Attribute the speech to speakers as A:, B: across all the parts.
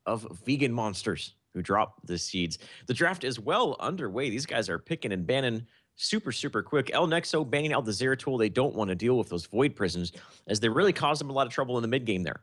A: of vegan monsters who drop the seeds. The draft is well underway. These guys are picking and banning super quick. El Nexo banning out the Zeratul. They don't want to deal with those void prisons as they really caused them a lot of trouble in the mid game there.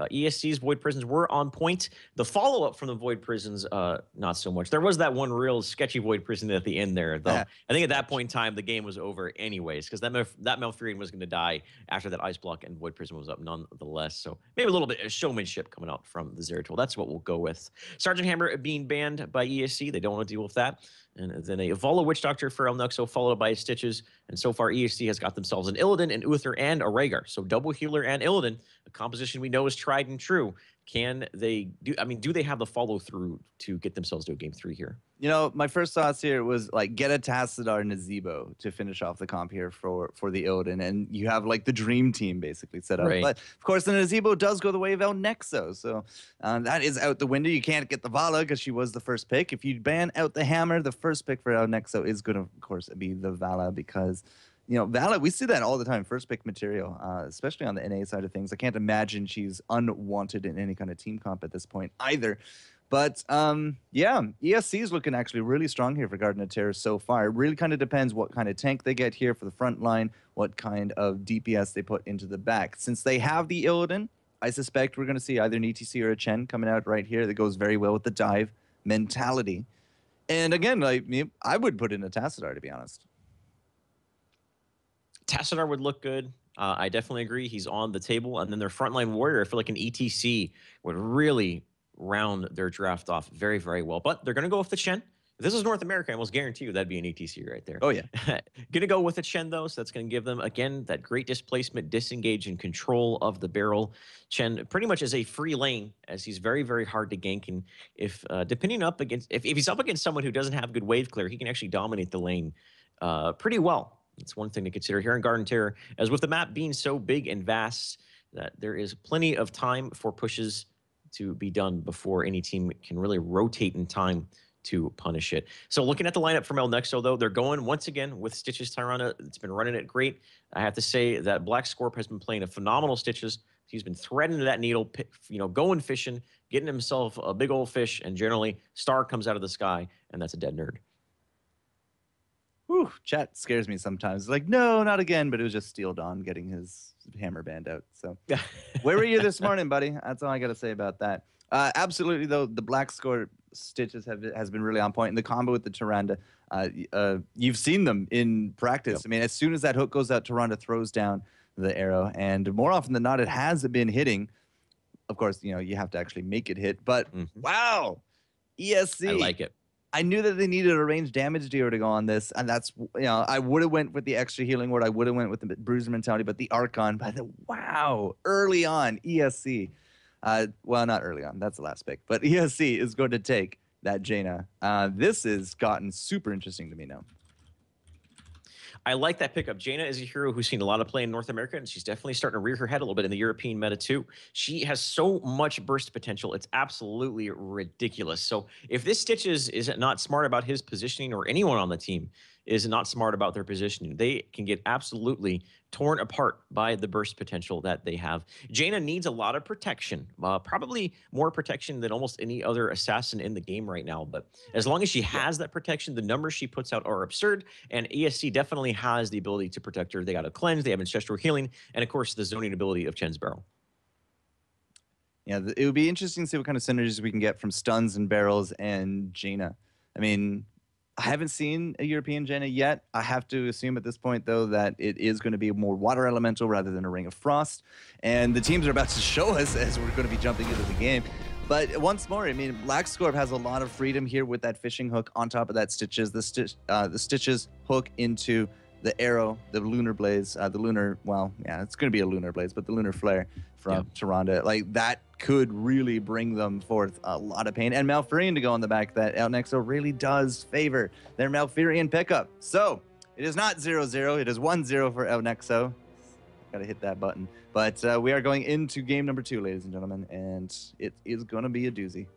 A: ESC's void prisons were on point. The follow-up from the void prisons, not so much. There was that one real sketchy void prison at the end there, though. I think at that point in time, the game was over anyways, because that Malfurion was going to die after that ice block and void prison was up nonetheless. So maybe a little bit of showmanship coming out from the Zeratul. That's what we'll go with. Sergeant Hammer being banned by ESC. They don't want to deal with that. And then a Vola Witch Doctor for El Nexo, followed by Stitches. And so far, ESC has got themselves an Illidan, an Uther, and a Rhaegar. So double healer and Illidan, a composition we know is tried and true. Can they do? I mean, do they have the follow through to get themselves to a game 3 here?
B: You know, my first thoughts here was like get a Tassadar Nazebo to finish off the comp here for the Illidan, and you have like the dream team basically set up. Right. But of course, the Nazebo does go the way of El Nexo, so that is out the window. You can't get the Vala because she was the first pick. If you ban out the Hammer, the first pick for El Nexo is going to, of course, be the Vala because. You know, Vala, we see that all the time, first pick material, especially on the NA side of things. I can't imagine she's unwanted in any kind of team comp at this point either. But, yeah, ESC is looking actually really strong here for Garden of Terror so far. It really kind of depends what kind of tank they get here for the front line, what kind of DPS they put into the back. Since they have the Illidan, I suspect we're going to see either an ETC or a Chen coming out right here that goes very well with the dive mentality. And again, like, I would put in a Tassadar, to be honest.
A: Tassadar would look good. I definitely agree. He's on the table. And then their frontline warrior, I feel like an ETC would really round their draft off very well. But they're going to go with the Chen. If this is North America, I almost guarantee you that'd be an ETC right there.
B: Oh, yeah.
A: Going to go with the Chen, though. So that's going to give them, again, that great displacement, disengage, and control of the barrel. Chen pretty much is a free lane, as he's very hard to gank. And if depending up against, if he's up against someone who doesn't have good wave clear, he can actually dominate the lane pretty well. It's one thing to consider here in Garden Terror, as with the map being so big and vast that there is plenty of time for pushes to be done before any team can really rotate in time to punish it. So looking at the lineup from El Nexo, though, they're going once again with Stitches Tyrana. It's been running it great. I have to say that Black Scorp has been playing a phenomenal Stitches. He's been threading that needle, you know, going fishing, getting himself a big old fish, and generally star comes out of the sky, and that's a dead nerd.
B: Whew, chat scares me sometimes. Like, no, not again. But it was just Steel Dawn getting his hammer band out. So where were you this morning, buddy? That's all I got to say about that. Absolutely, though, the Black Score Stitches has been really on point. And the combo with the Tyrande, you've seen them in practice. Yep. I mean, as soon as that hook goes out, Tyrande throws down the arrow. And more often than not, it has been hitting. Of course, you know, you have to actually make it hit. But, wow, ESC.
A: I like it.
B: I knew that they needed a range damage dealer to go on this, and that's, you know, I would have went with the extra healing word. I would have went with the bruiser mentality, but the Archon, wow, early on, ESC. Well, not early on, that's the last pick, but ESC is going to take that Jaina. This has gotten super interesting to me now.
A: I like that pickup. Jaina is a hero who's seen a lot of play in North America, and she's definitely starting to rear her head a little bit in the European meta too. She has so much burst potential. It's absolutely ridiculous. So if this Stitches is not smart about his positioning, or anyone on the team is not smart about their positioning, they can get absolutely torn apart by the burst potential that they have. Jaina needs a lot of protection, probably more protection than almost any other assassin in the game right now. But as long as she has that protection, the numbers she puts out are absurd, and ESC definitely has the ability to protect her. They got a cleanse, they have ancestral healing, and of course the zoning ability of Chen's Barrel.
B: Yeah, it would be interesting to see what kind of synergies we can get from stuns and barrels and Jaina. I mean, I haven't seen a European Jaina yet. I have to assume at this point, though, that it is going to be more water elemental rather than a Ring of Frost. And the teams are about to show us as we're going to be jumping into the game. But once more, I mean, Black Scorp has a lot of freedom here with that fishing hook on top of that Stitches. The Stitches hook into the arrow, the Lunar Blaze, the Lunar, well, yeah, it's going to be a Lunar Blaze, but the Lunar Flare from Tyrande. Like, that could really bring them forth a lot of pain. And Malfurion to go on the back that El Nexo really does favor their Malfurion pickup. So, it is not 0-0, it is 1-0 for El Nexo. Gotta hit that button. But we are going into game number 2, ladies and gentlemen, and it is going to be a doozy.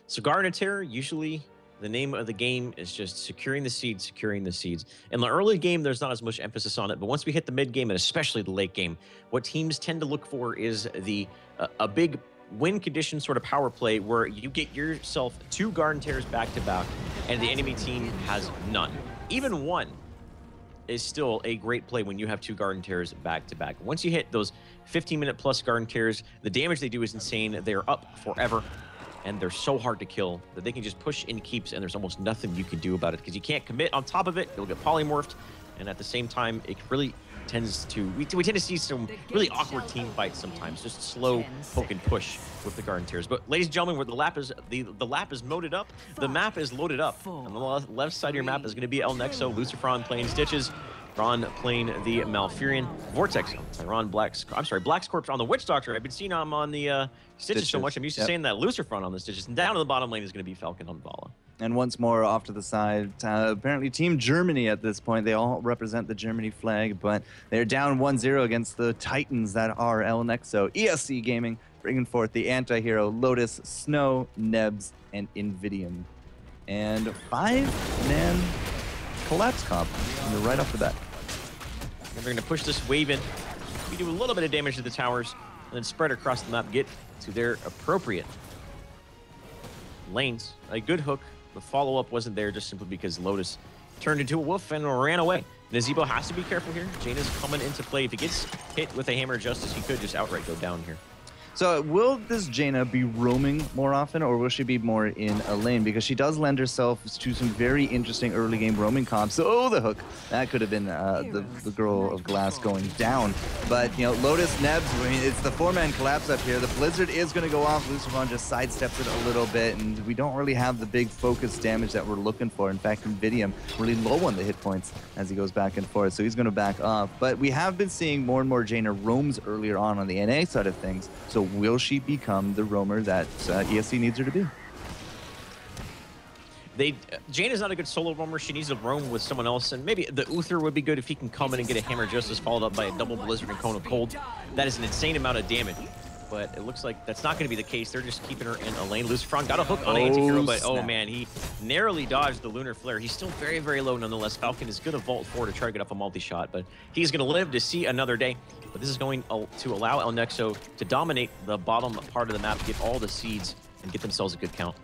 A: So Garden of Terror, usually the name of the game is just securing the seeds, securing the seeds. In the early game, there's not as much emphasis on it, but once we hit the mid game and especially the late game, what teams tend to look for is a big win-condition sort of power play where you get yourself 2 garden tears back-to-back, and the enemy team has none. Even one is still a great play when you have 2 garden tears back-to-back. Once you hit those 15-minute-plus garden tears, the damage they do is insane. They're up forever, and they're so hard to kill that they can just push in keeps, and there's almost nothing you can do about it because you can't commit on top of it. It'll get polymorphed, and at the same time, it really tends to... We tend to see some really awkward team fights sometimes, just slow poke and push with the garden tears. But ladies and gentlemen, where the lap is moded up, the map is loaded up. On the left side of your map is going to be El Nexo, Lucifron playing Stitches, Ron playing the Malfurion, Vortex, Black's Corpse on the Witch Doctor. I've been seeing him on the Stitches so much, I'm used to saying that Lucifron on the Stitches. And down to the bottom lane is going to be Falcon on Vala.
B: And once more off to the side, apparently Team Germany at this point. They all represent the Germany flag, but they're down 1-0 against the Titans that are El Nexo. ESC Gaming bringing forth the anti-hero Lotus, Snow, Nebs, and Invidium. And 5-man collapse comp right off the bat.
A: And they're going to push this wave in. We do a little bit of damage to the towers, and then spread across the map, get to their appropriate lanes. A good hook. The follow-up wasn't there just simply because Lotus turned into a wolf and ran away. Nazeebo has to be careful here. Jaina's coming into play. If he gets hit with a Hammer of Justice, he could just outright go down here.
B: So will this Jaina be roaming more often, or will she be more in a lane? Because she does lend herself to some very interesting early game roaming comps. So, oh, the hook. That could have been the girl of glass going down. But, you know, Lotus, Nebs, I mean, it's the 4-man collapse up here. The Blizzard is going to go off. Lucifron just sidesteps it a little bit, and we don't really have the big focus damage that we're looking for. In fact, Invidium really low on the hit points as he goes back and forth, so he's going to back off. But we have been seeing more and more Jaina roams earlier on the NA side of things. So will she become the roamer that ESC needs her to be?
A: Jaina's not a good solo roamer. She needs to roam with someone else, and maybe the Uther would be good if he can come in and get a Hammer of Justice followed up by a double Blizzard and Cone of Cold. That is an insane amount of damage, but it looks like that's not going to be the case. They're just keeping her in a lane. Lucifron got a hook on anti-hero, but oh man, he narrowly dodged the Lunar Flare. He's still very, very low nonetheless. Falcon is going to vault forward to try to get up a multi-shot, but he's going to live to see another day. But this is going to allow El Nexo to dominate the bottom part of the map, get all the seeds, and get themselves a good count.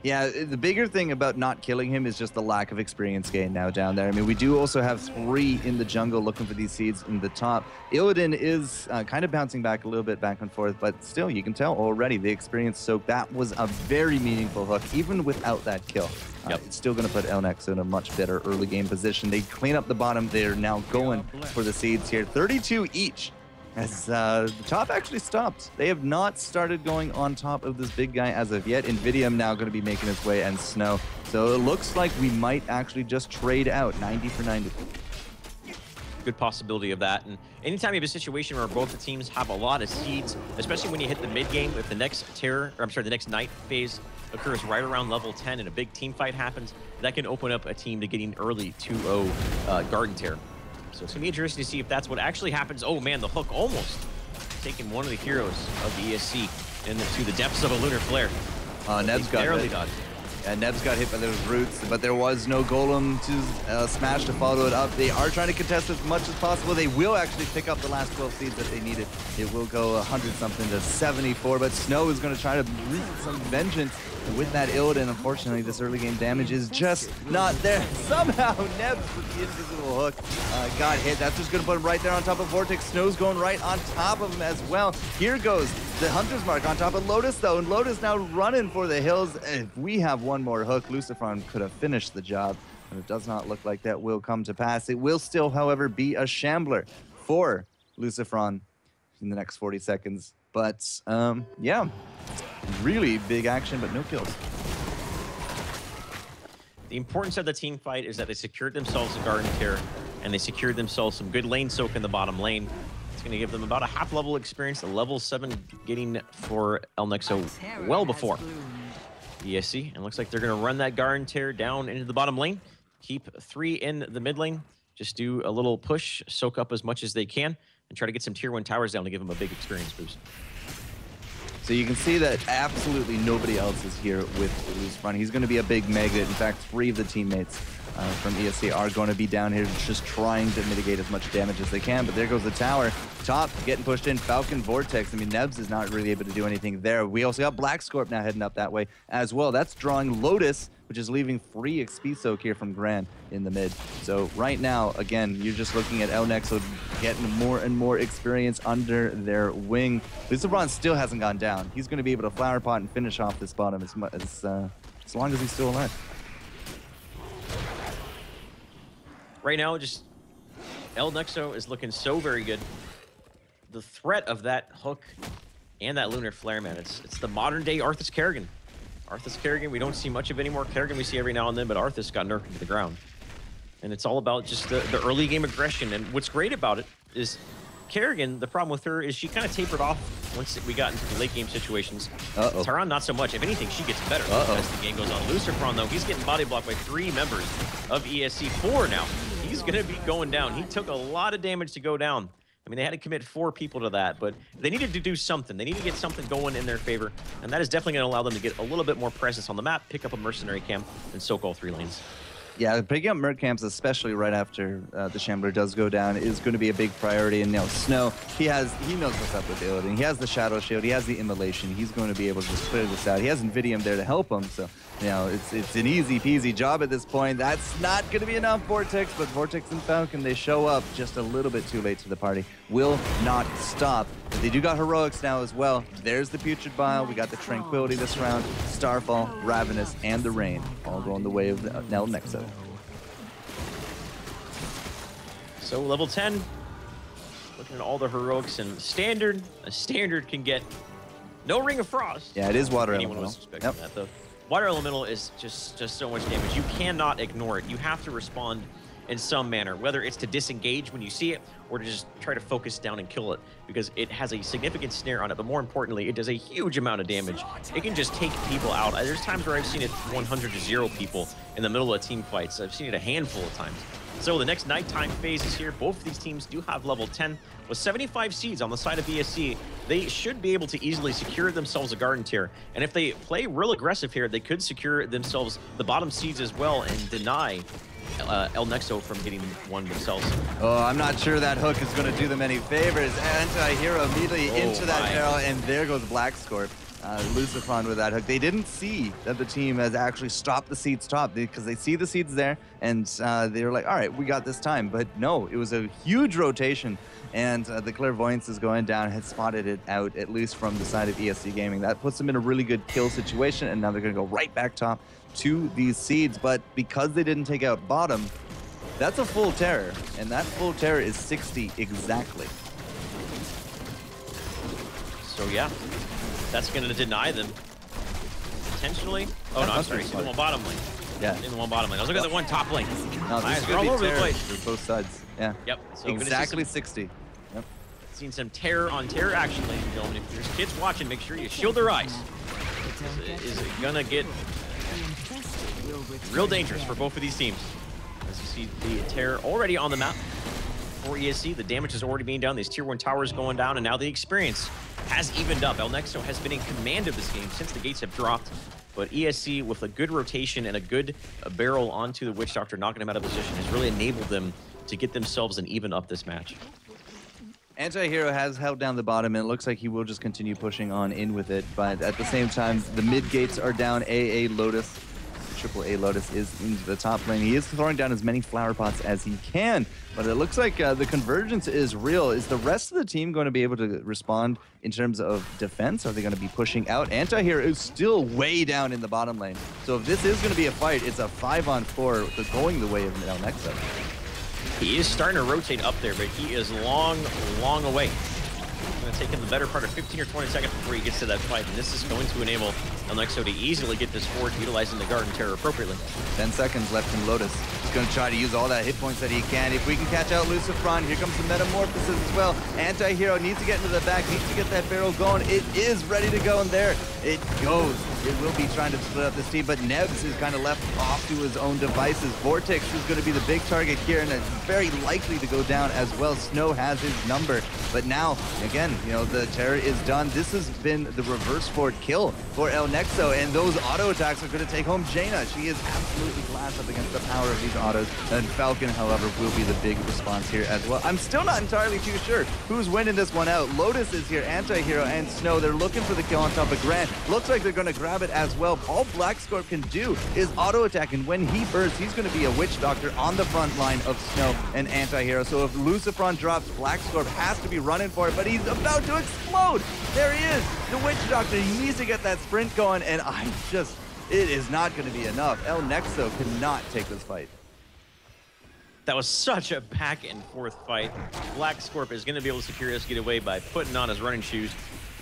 B: Yeah, the bigger thing about not killing him is just the lack of experience gain now down there. I mean, we do also have 3 in the jungle looking for these seeds in the top. Illidan is kind of bouncing back a little bit back and forth, but still, you can tell already the experience soak. That was a very meaningful hook, even without that kill. It's still going to put El Nexo in a much better early game position. They clean up the bottom. They're now going for the seeds here. 32 each. As the top actually stopped. They have not started going on top of this big guy as of yet. Invidium now going to be making his way, and Snow. So it looks like we might actually just trade out 90 for 90.
A: Good possibility of that. And anytime you have a situation where both the teams have a lot of seeds, especially when you hit the mid game, if the next the next night phase occurs right around level 10 and a big team fight happens, that can open up a team to getting early 2-0 Garden Tear. So it's going to be interesting to see if that's what actually happens. Oh man, the hook almost taking one of the heroes of the ESC into the depths of a Lunar Flare.
B: Nebs got hit. Yeah, Nebs got hit by those roots, but there was no golem to smash to follow it up. They are trying to contest as much as possible. They will actually pick up the last 12 seeds that they needed. It will go 100-something to 74, but Snow is going to try to wreak some vengeance with that Illidan. Unfortunately, this early game damage is just not there. Somehow, Nebs with the invisible hook got hit. That's just going to put him right there on top of Vortex. Snow's going right on top of him as well. Here goes the Hunter's Mark on top of Lotus, though, and Lotus now running for the hills. If we have one more hook, Lucifron could have finished the job, and it does not look like that will come to pass. It will still, however, be a Shambler for Lucifron in the next 40 seconds. But, yeah, really big action, but no kills.
A: The importance of the team fight is that they secured themselves a Garden Tear, and they secured themselves some good lane soak in the bottom lane. It's going to give them about a half-level experience, a level 7 getting for El Nexo well before ESC. And it looks like they're going to run that Garden Tear down into the bottom lane, keep 3 in the mid lane, just do a little push, soak up as much as they can, and try to get some tier 1 towers down to give them a big experience boost.
B: So you can see that absolutely nobody else is here with Lucifron. He's going to be a big magnet. In fact, 3 of the teammates from ESC are going to be down here just trying to mitigate as much damage as they can. But there goes the tower. Top getting pushed in. Falcon Vortex. I mean, Nebs is not really able to do anything there. We also got Black Scorp now heading up that way as well. That's drawing Lotus, which is leaving free XP soak here from Gran in the mid. So right now, again, you're just looking at Nexo getting more and more experience under their wing. Lucifron still hasn't gone down. He's going to be able to flower pot and finish off this bottom as long as he's still alive.
A: Right now, just Nexo is looking so very good. The threat of that hook and that lunar flare, man, it's the modern day Arthas Kerrigan. Arthas Kerrigan, we don't see much of anymore. Kerrigan we see every now and then, but Arthas got nerfed into the ground. And it's all about just the early game aggression. And what's great about it is Kerrigan, the problem with her is she kind of tapered off once we got into the late game situations. Taran, not so much. If anything, she gets better as the game goes on. Lucifron, though, he's getting body blocked by 3 members of ESC. 4 now. He's going to be going down. He took a lot of damage to go down. I mean, they had to commit 4 people to that, but they needed to do something. They need to get something going in their favor, and that is definitely going to allow them to get a little bit more presence on the map, pick up a mercenary camp, and soak all 3 lanes.
B: Yeah, picking up merc camps, especially right after the Shambler does go down, is going to be a big priority. And Snow, he knows what's up with the Illidan. He has the Shadow Shield, he has the Immolation. He's going to be able to just clear this out. He has Invidium there to help him, so it's an easy peasy job at this point. That's not going to be enough Vortex, but Vortex and Falcon, they show up just a little bit too late to the party. Will not stop. But they do got Heroics now as well. There's the Putrid Bile. We got the Tranquility this round. Starfall, Ravenous, and the Rain all going the way of the Nexo.
A: So level 10, looking at all the Heroics and Standard. A Standard can get no Ring of Frost.
B: Yeah, it is Water
A: Anyone
B: Elemental.
A: was expecting that, though. Water Elemental is just so much damage. You cannot ignore it. You have to respond in some manner, whether it's to disengage when you see it or to just try to focus down and kill it, because it has a significant snare on it, but more importantly, it does a huge amount of damage. It can just take people out. There's times where I've seen it 100-0 people in the middle of team fights. I've seen it a handful of times. So the next nighttime phase is here. Both of these teams do have level 10. With 75 seeds on the side of ESC, they should be able to easily secure themselves a Garden Tier. And if they play real aggressive here, they could secure themselves the bottom seeds as well and deny Nexo from getting one themselves.
B: Oh, I'm not sure that hook is going to do them any favors. Anti-hero immediately into that barrel, and there goes Black Scorp. Lucifron with that hook. They didn't see that the team has actually stopped the seeds top because they see the seeds there, and they were like, all right, we got this time. But no, it was a huge rotation, and the Clairvoyance is going down, had spotted it out, at least from the side of ESC Gaming. That puts them in a really good kill situation, and now they're going to go right back top to these seeds. But because they didn't take out bottom, that's a full terror, and that full terror is 60 exactly.
A: So yeah, that's going to deny them potentially. Oh no, I'm sorry, in the one bottom lane.
B: Yeah,
A: in the one bottom lane. I was looking at the one top lane.
B: No, this is
A: all over the place
B: for both sides. Yeah.
A: Yep. So
B: exactly 60. Yep.
A: Seen some terror on terror action, ladies and gentlemen. If there's kids watching, make sure you shield their eyes. Is it gonna get real dangerous for both of these teams? As you see the terror already on the map for ESC, the damage is already being done. These tier 1 towers going down, and now the experience has evened up. Nexo has been in command of this game since the gates have dropped, but ESC, with a good rotation and a good barrel onto the Witch Doctor, knocking him out of position, has really enabled them to get themselves and even up this match.
B: Anti-Hero has held down the bottom, and it looks like he will just continue pushing on in with it, but at the same time, the mid gates are down. AA Lotus, triple A Lotus is into the top lane. He is throwing down as many flower pots as he can, but it looks like the convergence is real. Is the rest of the team going to be able to respond in terms of defense? Are they going to be pushing out? Anti-Hero is still way down in the bottom lane. So if this is going to be a fight, it's a 5-on-4 going the way of Nexo.
A: He is starting to rotate up there, but he is long away. It's going to take him the better part of 15 or 20 seconds before he gets to that fight, and this is going to enable Nexo to easily get this forward, utilizing the Garden Terror appropriately.
B: 10 seconds left in Lotus. He's going to try to use all that hit points that he can. If we can catch out Lucifron, here comes the Metamorphosis as well. Anti-Hero needs to get into the back, needs to get that barrel going. It is ready to go, and there it goes. It will be trying to split up this team, but Nebs is kind of left off to his own devices. Vortex is going to be the big target here, and it's very likely to go down as well. Snow has his number, but now, again, You know, the Terror is done. This has been the reverse forward kill for El Nexo, and those auto attacks are going to take home Jaina. She is absolutely glassed up against the power of these autos, and Falcon, however, will be the big response here as well. I'm still not entirely too sure who's winning this one out. Lotus is here, Anti-Hero and Snow. They're looking for the kill on top of Grant. Looks like they're going to grab it as well. All Black Scorp can do is auto attack, and when he bursts, he's going to be a Witch Doctor on the front line of Snow and Anti-Hero. So if Lucifron drops, Black Scorp has to be running for it, but he's about to explode. There he is, the Witch Doctor. He needs to get that sprint going, and it is not going to be enough. El Nexo cannot take this fight.
A: That was such a back and forth fight. Black Scorp is going to be able to secure this getaway by putting on his running shoes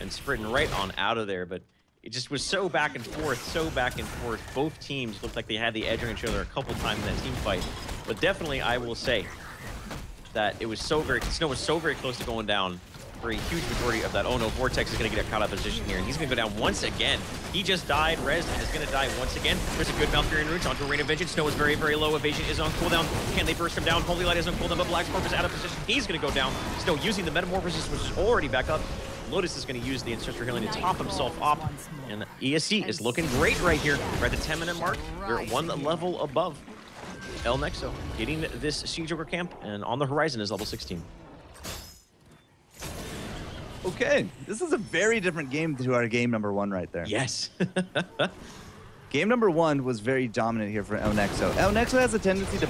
A: and sprinting right on out of there, but it just was so back and forth, so back and forth. Both teams looked like they had the edge on each other a couple times in that team fight, but definitely I will say that it was Snow was so very close to going down for a huge majority of that. Oh no, Vortex is going to get a caught out position here, and he's going to go down once again. He just died. Rez is going to die once again. There's a good Malfurion Roots onto a Rain of Vengeance. Snow is very, very low. Evasion is on cooldown. Can they burst him down? Holy Light is on cooldown, but Black Scorp is out of position. He's going to go down. Snow using the Metamorphosis, which is already back up. Lotus is going to use the Ancestral Healing to top himself up, and ESC is looking great right here. We're at the 10-minute mark. They're one level above El Nexo, getting this Siege Ogre camp, and on the horizon is level 16.
B: Okay, this is a very different game to our game number 1 right there.
A: Yes.
B: Game number 1 was very dominant here for El Nexo. El Nexo has a tendency to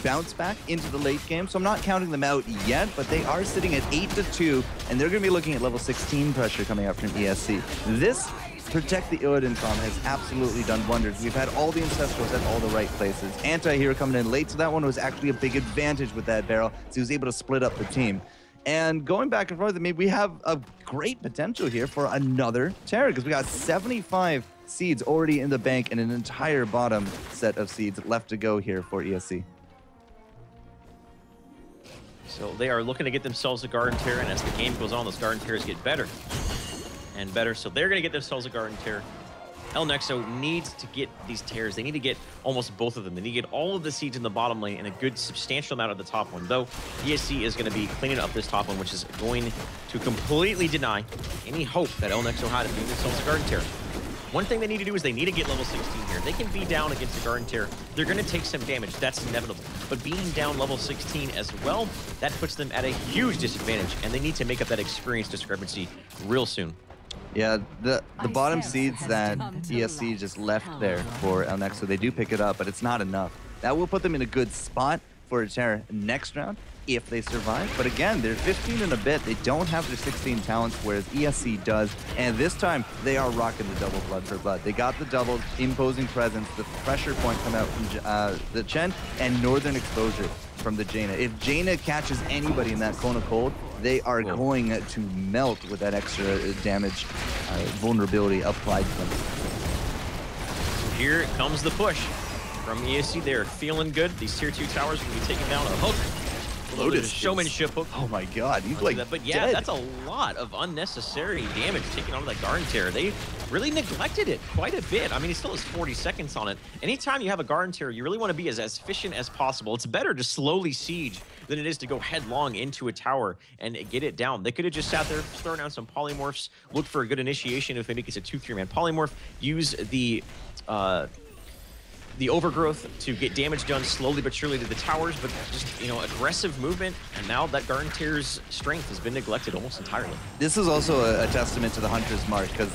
B: bounce back into the late game, so I'm not counting them out yet, but they are sitting at 8-2, and they're going to be looking at level 16 pressure coming up from ESC. This Protect the Illidan farm has absolutely done wonders. We've had all the Ancestrals at all the right places. Anti-Hero coming in late, so that one was actually a big advantage with that barrel, so he was able to split up the team. And going back and forth, I mean, we have a great potential here for another Terror, because we got 75 seeds already in the bank and an entire bottom set of seeds left to go here for ESC.
A: So they are looking to get themselves a Garden Terror, and as the game goes on, those Garden Terrors get better and better. So they're going to get themselves a Garden Terror. El Nexo needs to get these Terrors. They need to get almost both of them. They need to get all of the seeds in the bottom lane and a good substantial amount of the top one. Though ESC is going to be cleaning up this top one, which is going to completely deny any hope that El Nexo had of getting themselves a Garden Terror. One thing they need to do is they need to get level 16 here. They can be down against the Garden Terror. They're going to take some damage. That's inevitable. But being down level 16 as well, that puts them at a huge disadvantage, and they need to make up that experience discrepancy real soon.
B: Yeah, the bottom seeds that ESC just left there for El Nexo, they do pick it up, but it's not enough. That will put them in a good spot for a Terror next round, if they survive. But again, they're 15 and a bit. They don't have their 16 talents, whereas ESC does. And this time, they are rocking the double blood for blood. They got the double imposing presence, the pressure point come out from the Chen, and northern exposure from the Jaina. If Jaina catches anybody in that cone of cold, they are going to melt with that extra damage vulnerability applied to them.
A: Here comes the push from ESC. They're feeling good. These tier 2 towers will be taking down a hook. Lotus showmanship hook.
B: Oh my god, he's like
A: that. But yeah,
B: dead.
A: that's a lot of unnecessary damage taken on that Garden Terror. They really neglected it quite a bit. I mean, he still has 40 seconds on it. Anytime you have a Garden Terror, you really want to be as efficient as possible. It's better to slowly siege than it is to go headlong into a tower and get it down. They could have just sat there, thrown down some polymorphs, looked for a good initiation if maybe it's a 2-3-man polymorph, use the overgrowth to get damage done slowly but surely to the towers, but just, you know, aggressive movement, and now that Garden Terror's strength has been neglected almost entirely.
B: This is also a testament to the Hunter's Mark, because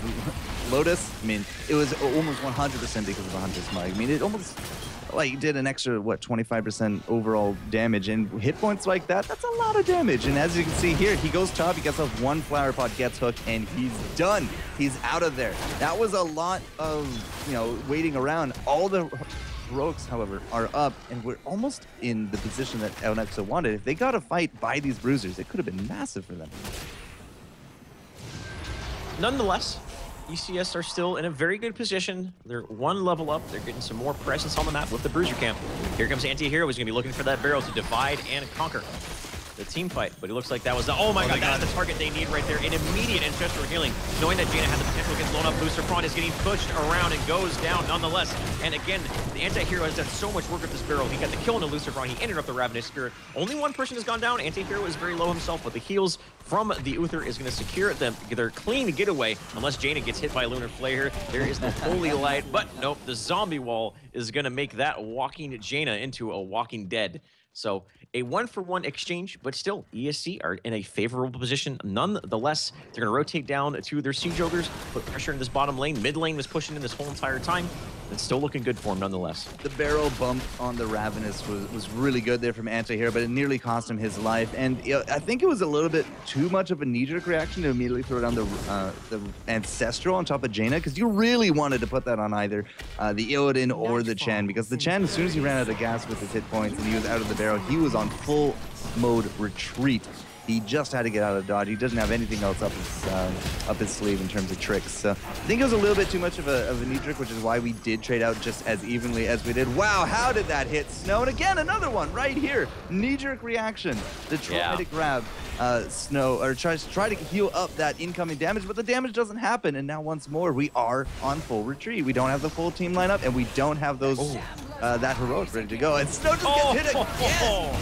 B: Lotus, I mean, it was almost 100% because of the Hunter's Mark. I mean, it almost like did an extra, what, 25% overall damage, and hit points like that, that's a lot of damage. And as you can see here, he goes top, he gets off one flower pot, gets hooked, and he's done. He's out of there. That was a lot of, you know, waiting around. All the heroics, however, are up, and we're almost in the position that El Nexo wanted. If they got a fight by these bruisers, it could have been massive for them.
A: Nonetheless, ECS are still in a very good position. They're one level up. They're getting some more presence on the map with the Bruiser camp. Here comes Anti-Hero. He's going to be looking for that barrel to divide and conquer. the team fight, but it looks like that was the, oh my god, that's the target they need right there. An immediate ancestral healing, knowing that Jaina had the potential to get blown up. Lucifer is getting pushed around and goes down nonetheless. And again, the anti-hero has done so much work with this barrel. He got the kill on the Lucifer, he ended up the Ravenous Spirit. Only one person has gone down. Anti-hero is very low himself, but the heals from the Uther is going to secure them their clean getaway, unless Jaina gets hit by Lunar Flare. There is the Holy Light, but nope, the zombie wall is going to make that walking Jaina into a walking dead. So a 1-for-1 exchange, but still ESC are in a favorable position. Nonetheless, they're going to rotate down to their Siege Ogres, put pressure in this bottom lane. Mid lane was pushing in this whole entire time. It's still looking good for him nonetheless.
B: The barrel bump on the Ravenous was really good there from Anti-Hero, but it nearly cost him his life. And you know, I think it was a little bit too much of a knee-jerk reaction to immediately throw down the Ancestral on top of Jaina, because you really wanted to put that on either the Illidan or the Chen, because the Chen, as soon as he ran out of gas with his hit points and he was out of the barrel, he was on full mode retreat. He just had to get out of dodge. He doesn't have anything else up his sleeve in terms of tricks. So I think it was a little bit too much of a knee jerk, which is why we did trade out just as evenly as we did. Wow, how did that hit Snow? And again, another one right here. Knee jerk reaction. The try to grab Snow, or try to heal up that incoming damage, but the damage doesn't happen. And now once more, we are on full retreat. We don't have the full team lineup, and we don't have those that heroic ready to go. And Snow just gets hit again.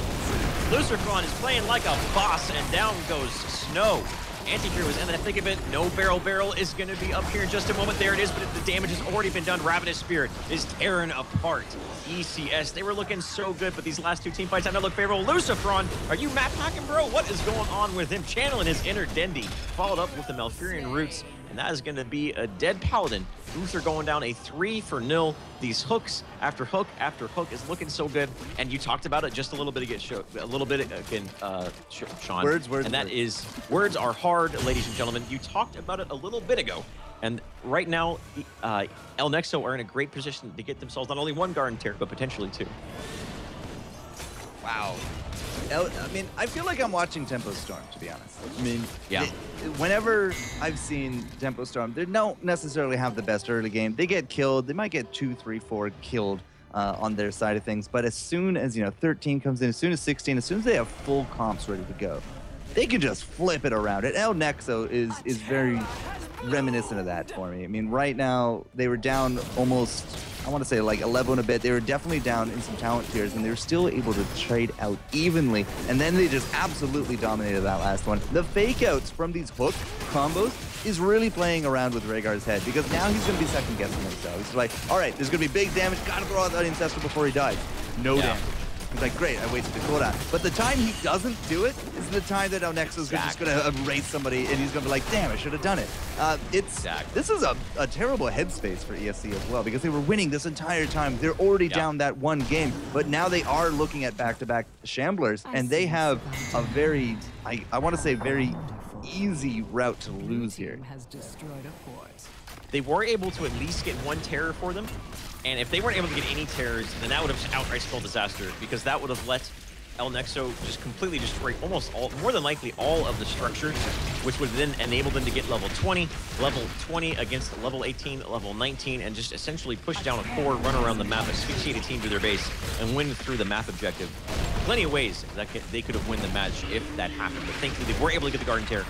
A: Lucifer is playing like a boss, and down goes Snow. Anti-Hero is in the thick of it. No barrel is going to be up here in just a moment. There it is, but the damage has already been done. Ravenous Spirit is tearing apart ECS. They were looking so good, but these last two team fights have not looked favorable. Lucifer, are you map hacking, bro? What is going on with him? Channeling his inner Dendi, followed up with the Malfurion Roots, and that is going to be a dead Paladin. Uther going down a 3-for-0. These hooks after hook after hook is looking so good, and you talked about it just a little bit again, Sean. Words are hard, ladies and gentlemen. You talked about it a little bit ago, and right now, El Nexo are in a great position to get themselves not only one Garden Tear, but potentially two.
B: Wow. I mean, I feel like I'm watching Tempo Storm, to be honest. I mean, whenever I've seen Tempo Storm, they don't necessarily have the best early game. They get killed. They might get 2, 3, 4 killed on their side of things. But as soon as, 13 comes in, as soon as 16, as soon as they have full comps ready to go, they can just flip it around. And El Nexo is very reminiscent of that for me. I mean, right now, they were down almost, I want to say like 11 a bit. They were definitely down in some talent tiers, and they were still able to trade out evenly. And then they just absolutely dominated that last one. The fake outs from these hook combos is really playing around with Rhaegar's head, because now he's going to be second guessing himself. He's like, all right, there's going to be big damage. Got to throw out that Ancestral before he dies. No damage. He's like, great, I wasted the cooldown. But the time he doesn't do it is the time that El Nexo's just going to erase somebody, and he's going to be like, damn, I should have done it. This is a terrible headspace for ESC as well, because they were winning this entire time. They're already down that one game, but now they are looking at back-to-back Shamblers, and they have a very, I want to say, very easy route to lose here.
A: They were able to at least get one terror for them. And if they weren't able to get any terrors, then that would have just outright spelled disaster, because that would have let El Nexo just completely destroy almost all, more than likely all of the structures, which would then enable them to get level 20 against level 18, level 19, and just essentially push down a core, run around the map, asphyxiate a team to their base, and win through the map objective. Plenty of ways that they could have won the match if that happened, but thankfully they were able to get the Garden Tear.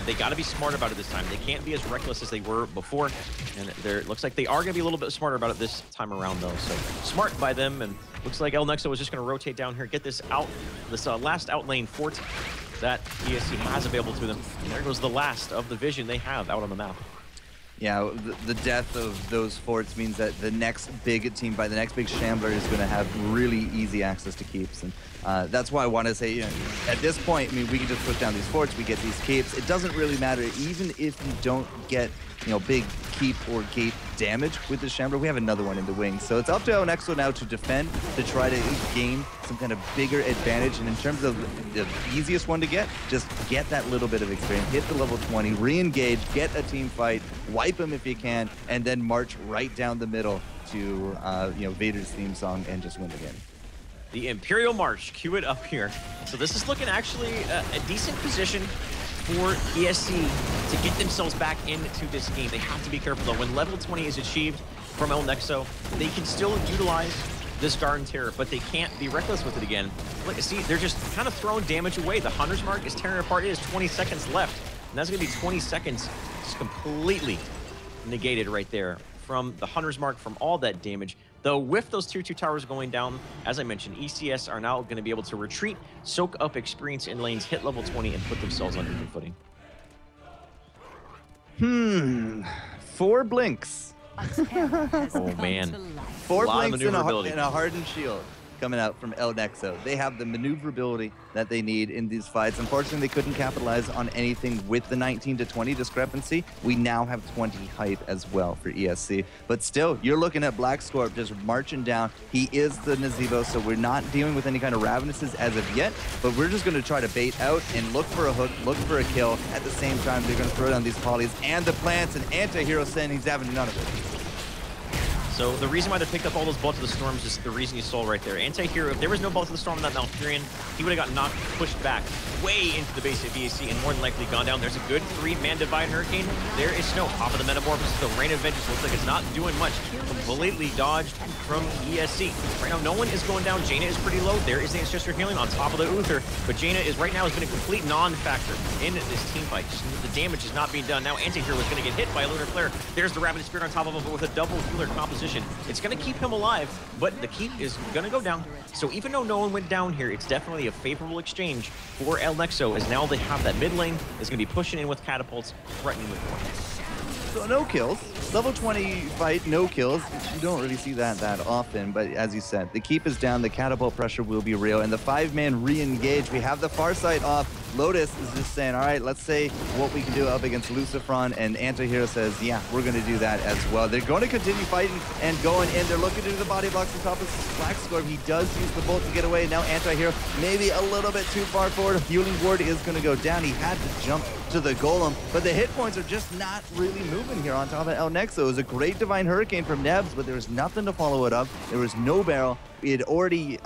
A: They got to be smart about it this time. They can't be as reckless as they were before, and it looks like they are going to be a little bit smarter about it this time around, though. So smart by them, and looks like El Nexo was just going to rotate down here, get this out, this last out lane fort that ESC has available to them. And there goes the last of the vision they have out on the map.
B: Yeah, the death of those forts means that the next big team, by the next big Shambler, is going to have really easy access to keeps. And that's why I want to say, at this point, I mean, we can just push down these forts, we get these keeps. It doesn't really matter, even if you don't get, big keep or gate damage with the Shambler. We have another one in the wings. So it's up to El Nexo now to defend, to try to gain some kind of bigger advantage. And in terms of the easiest one to get, just get that little bit of experience, hit the level 20, re-engage, get a team fight, wipe them if you can, and then march right down the middle to, Vader's theme song and just win again.
A: The Imperial March, cue it up here. So this is looking actually a decent position for ESC to get themselves back into this game. They have to be careful though. When level 20 is achieved from El Nexo, they can still utilize this Garden Terror, but they can't be reckless with it again. Look, see, they're just kind of throwing damage away. The Hunter's Mark is tearing apart. It is 20 seconds left, and that's going to be 20 seconds just completely negated right there from the Hunter's Mark, from all that damage. Though with those tier 2 towers going down, as I mentioned, ECS are now going to be able to retreat, soak up experience in lanes, hit level 20, and put themselves on even footing.
B: 4 blinks.
A: Oh, man.
B: 4
A: A lot of
B: blinks and
A: maneuverability.
B: a hardened shield coming out from El Nexo. They have the maneuverability that they need in these fights. Unfortunately, they couldn't capitalize on anything with the 19 to 20 discrepancy. We now have 20 hype as well for ESC. But still, you're looking at Black Scorp just marching down. He is the Nazeebo, so we're not dealing with any kind of Ravenuses as of yet, but we're just going to try to bait out and look for a hook, look for a kill. At the same time, they're going to throw down these polys and the plants, and Anti-Hero saying he's having none of it.
A: So the reason why they picked up all those Bolts of the Storms is the reason you saw right there. Anti-Hero, if there was no Bolts of the Storm in that Malfurion, he would have got pushed back way into the base of ESC and more than likely gone down. There's a good 3-man Divine Hurricane. There is Snow. Top of the Metamorphosis. The Rain of Vengeance looks like it's not doing much. Completely dodged from ESC. Right now, no one is going down. Jaina is pretty low. There is the Ancestral Healing on top of the Uther, but Jaina is right now has been a complete non-factor in this team fight. Just the damage is not being done. Now Anti-Hero is going to get hit by a Lunar Flare. There's the Ravenous Spirit on top of him, but with a double healer composition. It's going to keep him alive, but the keep is going to go down. So even though no one went down here, it's definitely a favorable exchange for El Nexo, as now they have that mid lane is going to be pushing in with catapults, threatening with points.
B: So no kills. Level 20 fight, no kills. You don't really see that often, but as you said, the keep is down, the catapult pressure will be real, and the 5-man re-engage. We have the Farsight off. Lotus is just saying, all right, let's say what we can do up against Lucifron, and Anti-Hero says, yeah, we're going to do that as well. They're going to continue fighting and going in. They're looking to do the body blocks on top of Black Scorp. He does use the bolt to get away. Now Anti-Hero maybe a little bit too far forward. Healing Ward is going to go down. He had to jump to the Golem, but the hit points are just not really moving here on top of El Nexo. It was a great Divine Hurricane from Nebs, but there was nothing to follow it up. There was no barrel. We had already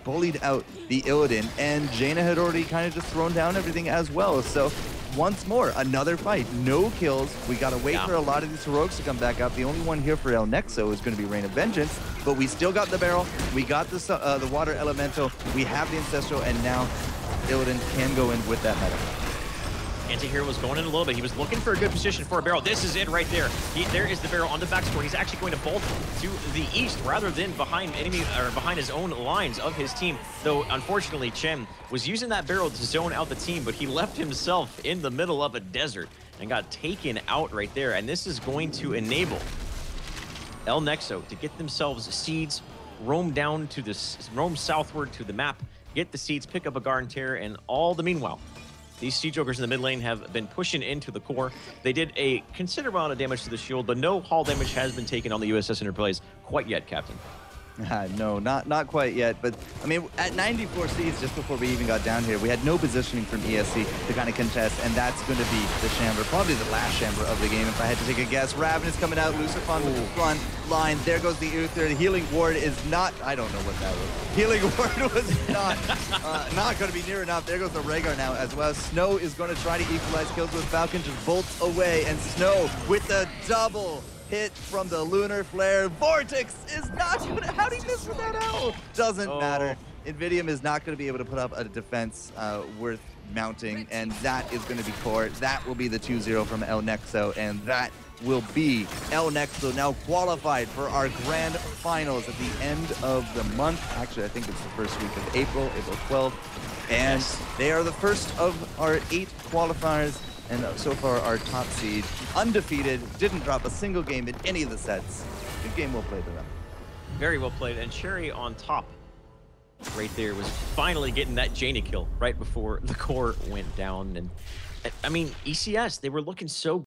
B: bullied out the Illidan, and Jaina had already kind of just thrown down everything as well. So once more, another fight. No kills. We got to wait for a lot of these heroics to come back up. The only one here for El Nexo is going to be Rain of Vengeance, but we still got the barrel. We got the Water Elemental. We have the Ancestral, and now Illidan can go in with that meta.
A: Anti-Hero was going in a little bit. He was looking for a good position for a barrel. This is it right there. There is the barrel on the backstory. He's actually going to bolt to the east rather than behind his own lines of his team. Though, unfortunately, Chen was using that barrel to zone out the team, but he left himself in the middle of a desert and got taken out right there. And this is going to enable El Nexo to get themselves seeds, roam southward to the map, get the seeds, pick up a Garden Terror, and all the meanwhile, these Siege Ogres in the mid lane have been pushing into the core. They did a considerable amount of damage to the shield, but no hull damage has been taken on the USS Enterprise quite yet, Captain.
B: No, not quite yet. But, I mean, at 94 seeds, just before we even got down here, we had no positioning from ESC to kind of contest, and that's going to be the Chamber, probably the last Chamber of the game, if I had to take a guess. Raven is coming out, Lucifon with the front line. There goes the Uther. The Healing Ward is not, I don't know what that was. Healing Ward was not going to be near enough. There goes the Rhaegar now as well. Snow is going to try to equalize kills with Falcon, just bolts away, and Snow with the double hit from the Lunar Flare. Vortex is not gonna, how did he miss with that out? Doesn't matter. Invidium is not gonna be able to put up a defense worth mounting, and that is gonna be core. That will be the 2-0 from El Nexo, and that will be El Nexo now qualified for our grand finals at the end of the month. Actually, I think it's the first week of April 12th. And they are the first of our 8 qualifiers. And so far, our top seed, undefeated, didn't drop a single game in any of the sets. Good game well played to them.
A: Very well played. And Cherry on top right there was finally getting that Jaina kill right before the core went down. And I mean, ECS, they were looking so